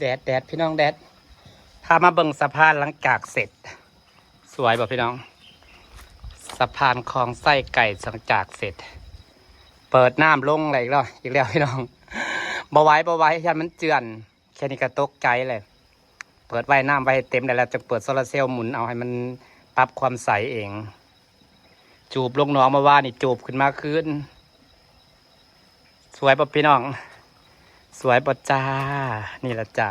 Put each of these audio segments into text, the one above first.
แดดพี่น้องแดดพามาเบิ่งสะพานหลังจากเสร็จสวยบ่พี่น้องสะพานคลองไส้ไก่หลังจากเสร็จเปิดน้ำลงอะไรอีกแล้วพี่น้องบ่ไหวยันมันเจือนแค่นี้ก็ตกใจเลยเปิดไว้น้ำไว้เต็มแล้วจะเปิดโซลาร์เซลล์หมุนเอาให้มันปรับความใสเองจูบลงหนองมาว่านี่จูบขึ้นมาคืนสวยป่ะพี่น้องสวยป่ะจ้านี่ละจ้า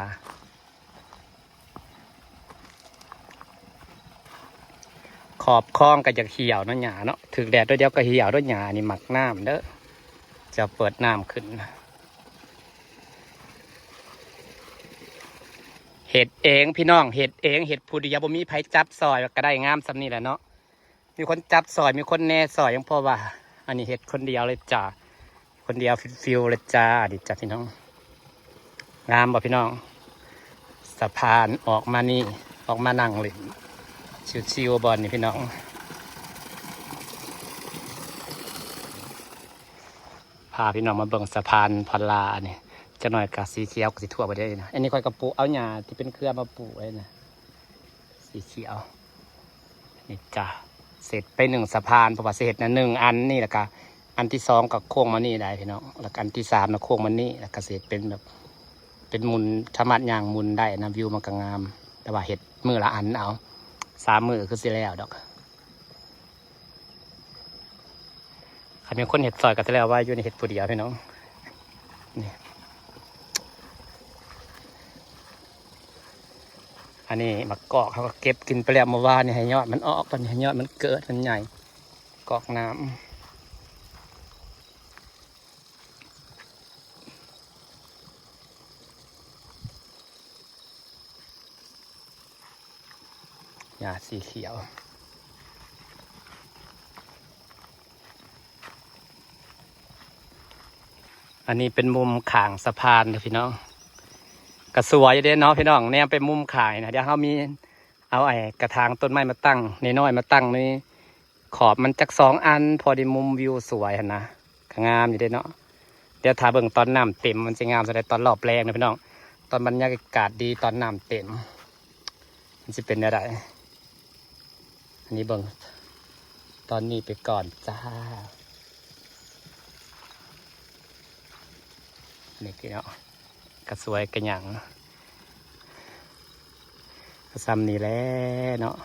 ขอบคลองก็จะเหี่ยวน้ำหยาเนาะถึงแดดด้วยเดียวก็เหี่ยวด้วยหยานี่หมักน้ำเด้อจะเปิดน้ำขึ้นเห็ดเองพี่น้องเห็ดเองเห็ดผู้เดียวบ่มีไผจับซอยก็ได้งามสำนี่แหละเนาะมีคนจับซอยมีคนแน่ซอยยังพอว่าอันนี้เห็ดคนเดียวเลยจ้าคนเดียวฟิวเลยจ้าดิจ้าพี่น้องงามบ่พี่น้องสะพานออกมานี่ออกมานั่งเล่นชิวๆบอลนี่พี่น้องพาพี่น้องมาเบิ่งสะพานพลาเนี่ยจะหน่อยกับสีเขียวกับสีทั่วไปได้นะอันนี้ค่อยกระปูเอาหญ้าที่เป็นเครือมาปูไว้นะสีเขียวนี่จ้าเสร็จไปหนึ่งสะพานประวัติเสร็จนะ1 อันนี่แหละก็อันที่2กับโค้งมานี่ได้พี่น้องแล้วอันที่3นะโค้งมานี่แล้วก็เสร็จเป็นแบบเป็นมุนธรรมะย่างมุนได้นะวิวมันก็งามแต่ว่าเห็ดมือละอันเอา3 มือคือสิแล้วดอกใครมีคนเห็ดซอยกันแล้วว่าอยู่ในเห็ดผู้เดียวพี่น้องนี่อันนี้มะกอกเขาก็เก็บกินไปแล้วเมื่อวานนี่ให้ยอดมันออกตอนนี้ให้ยอดมันเกิดมันใหญ่กอกน้ำหญ้าสีเขียวอันนี้เป็นมุมข่างสะพานนะพี่น้องกระสวยเด้เนาะพี่น้องเนี่ยเป็นมุมข่ายนะเดี๋ยวเขามีเอากระถางต้นไม้มาตั้งน้อยๆมาตั้งนี่ขอบมันจัก2 อันพอดีมุมวิวสวยนะงามอยู่เด้เนาะเดี๋ยวถ้าเบิ่งตอนน้ำเต็มมันจะงามสุดเลยตอนรอบแรงนะพี่น้องตอนบรรยากาศดีตอนน้ำเต็มมันจะเป็นอะไรอันนี้เบิ่งตอนนี้ไปก่อนจ้านี่พี่เนาะกระสวยกระหยังกระซ้ำนี่แหละเนาะ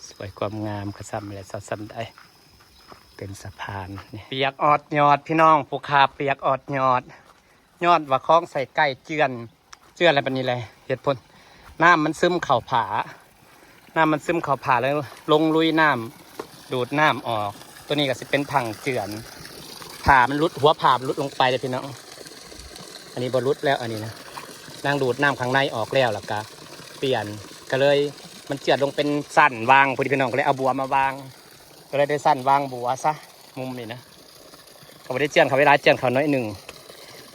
สวยความงามกระซ้ำอะไรซ้ำได้เป็นสะพานนี่เปียกออดยอดพี่น้องภูคาเปียกออดยอดว่าคล้องใส่ไก่เจือนอะไรแบบนี้เลยเหตุผลน้ำมันซึมเข่าผาแล้วลงลุยน้ำดูดน้ำออกตัวนี้ก็จะเป็นผังเจือนผ่ามันรุดหัวผ่ามันรุดลงไปเลยพี่น้องอันนี้บรุดแล้วอันนี้นะนั่งดูดน้ำข้างในออกแล้วล่ะก็เปลี่ยนก็เลยมันเจือดลงเป็นสั้นวางพอดีพี่น้องก็เลยเอาบัวมาวางก็เลยได้สั้นวางบัวซะมุมนี้นะเขาไม่ได้เจือนเขาเวลาเจือนเขาน้อยหนึ่ง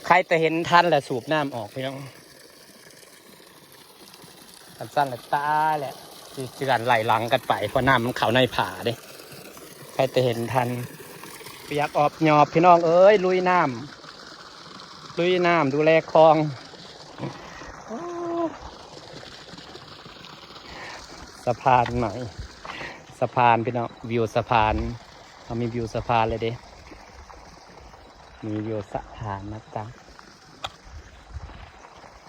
ใครแต่เห็นท่านแหละสูบน้ำออกพี่น้องสั้นแหละตาแหละเจือนไหลหลังกันไปเพราะน้ำมันเขาในผาเด้ใครแต่เห็นทันเปียกออบหยอบพี่น้องเอ้ยลุยน้ำดูแลคลองสะพานใหม่สะพานพี่น้องวิวสะพานเขามีวิวสะพานเลยเด้มีวิวสะพานนะจ๊ะ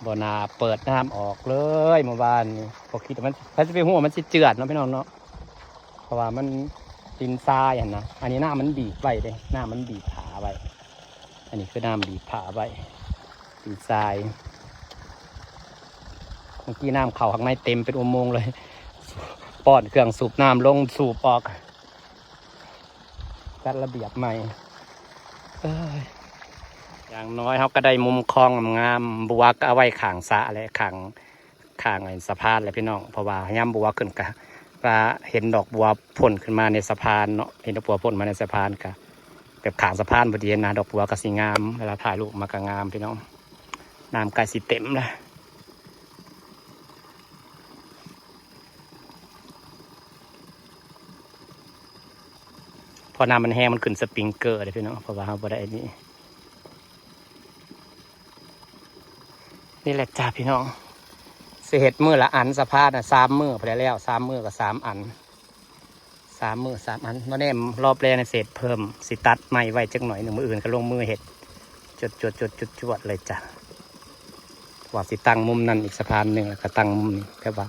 บ่อนาเปิดน้ำออกเลยเมื่อวานนี้พอคิดว่ามันถ้าจะไปหัวมันจะเจือดเนาะพี่น้องเนาะเพราะว่ามันดินทรายนะอันนี้หน้ามันบีบไว้เลยหน้ามันบีบผาไว้อันนี้คือหน้าบีบผาไว้ดินทรายเมื่อกี้น้ำเข่าข้างในเต็มเป็นอุโมงค์เลยป้อนเครื่องสูบน้ำลงสูบออกจัดระเบียบใหม่อย่างน้อยเขาก็ได้มุมคลองงามบัวก็เอาไว้ขางสะอะไรขางไอ้สะพานเลยพี่น้องเพราะว่าย่ำบัวขึ้นกะว่าเห็นดอกบัวพ่นขึ้นมาในสะพานเนาะเห็นดอกบัวพ่นมาในสะพานกะแบบขางสะพานพอดีนะดอกบัวก็สีงามเวลาถ่ายรูปมาก็งามพี่น้องน้ำใกล้สีเต็มเลยพอ อน้ำมันแห้งมันขึ้นสปริงเกอร์เลยพี่น้องเพราะว่าเราบ่ได้อันนี้นี่แหละจ้าพี่น้องสิเฮ็ดมือละอันสะพาน3 มื้อพอแล้ว3 มื้อกับ3 อัน3 มื้อ3 อันมาแน่รอบแรกในเศษเพิ่มสิตัดใหม่ไว้จักหน่อยหนึ่งมืออื่นก็ลงมือเฮ็ดจวดเลยจ้ะว่าสิตั้งมุมนั้นอีกสะพานหนึ่งแล้วก็ตั้งมุมนี้แค่ว่า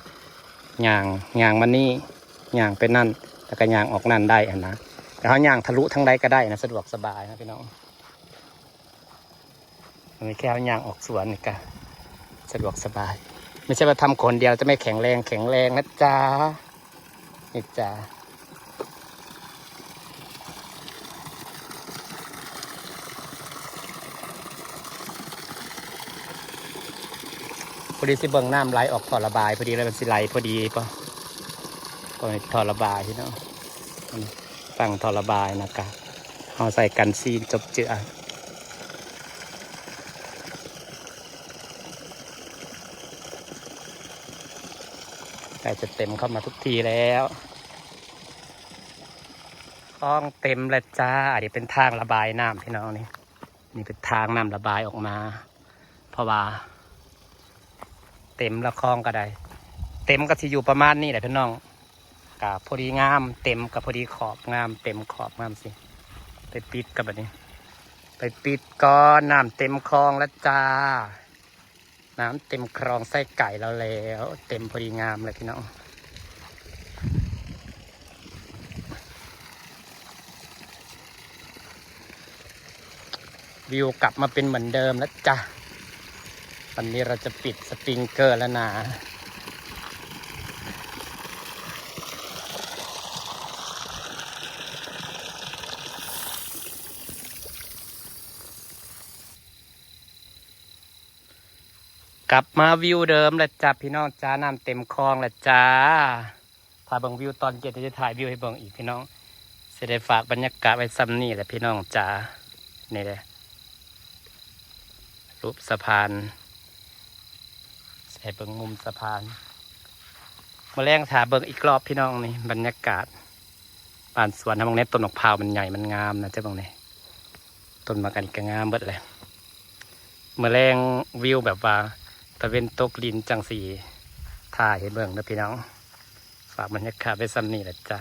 ย่างมันนี่ย่างไปนั่นแล้วก็ย่างออกนั่นได้อ่ะนะแต่เขาย่างทะลุทั้งใดก็ได้นะสะดวกสบายนะพี่น้องมีแค่ย่างออกสวนนี่ก็สะดวกสบายไม่ใช่ว่าทำคนเดียวจะไม่แข็งแรงนะจ๊ะนี่จ้ะพอดีสิเบิ่งน้ำไหลออกท่อระบายพอดีแล้วมันสิไหลพอดีป่ะก็ท่อระบายพี่น้องตั้งท่อระบายนะครับเอาใส่กันซีนจบเจือใกล้จะเต็มเข้ามาทุกทีแล้วคลองเต็มแล้วจ้าอันนี้เป็นทางระบายน้ำพี่น้องนี่เป็นทางน้ำระบายออกมาเพราะว่าเต็มละคลองก็ได้เต็มก็ที่อยู่ประมาณนี้แหละพี่น้องกับพอดีงามเต็มกับพอดีขอบงามเต็มขอบงามสิไปปิดกับแบบนี้ไปปิดก่อนน้ำเต็มคลองแล้วจ้าน้ำเต็มคลองไส้ไก่เราแล้วเต็มพอดีงามเลยพี่น้องวิวกลับมาเป็นเหมือนเดิมแล้วจ้ะวันนี้เราจะปิดสปริงเกอร์แล้วนะกลับมาวิวเดิมแล้วจ้าพี่น้องจ้าน้ำเต็มคลองแล้วจ้าถ่ายเบิ่งวิวตอนเย็นจะถ่ายวิวให้เบิ่งอีกพี่น้องจะได้ฝากบรรยากาศไว้ซ้ำนี่แหละพี่น้องจ้านี่เลยรูปสะพานใส่เบิ่งมุมสะพานมาแรงถ่ายเบิ่งอีกรอบพี่น้องนี่บรรยากาศบ้านสวนทำตรงนี้ต้นมะพร้าวมันใหญ่มันงามนะเจ้าบางนี่ต้นมะกันก็งามเบิดเลยมาแรงวิวแบบว่าตะเวนตกลินจังสีถ่ายให้เบิ่งนะพี่น้องฝากบรรยากาศไว้ซ้ำนี่แหละจ้า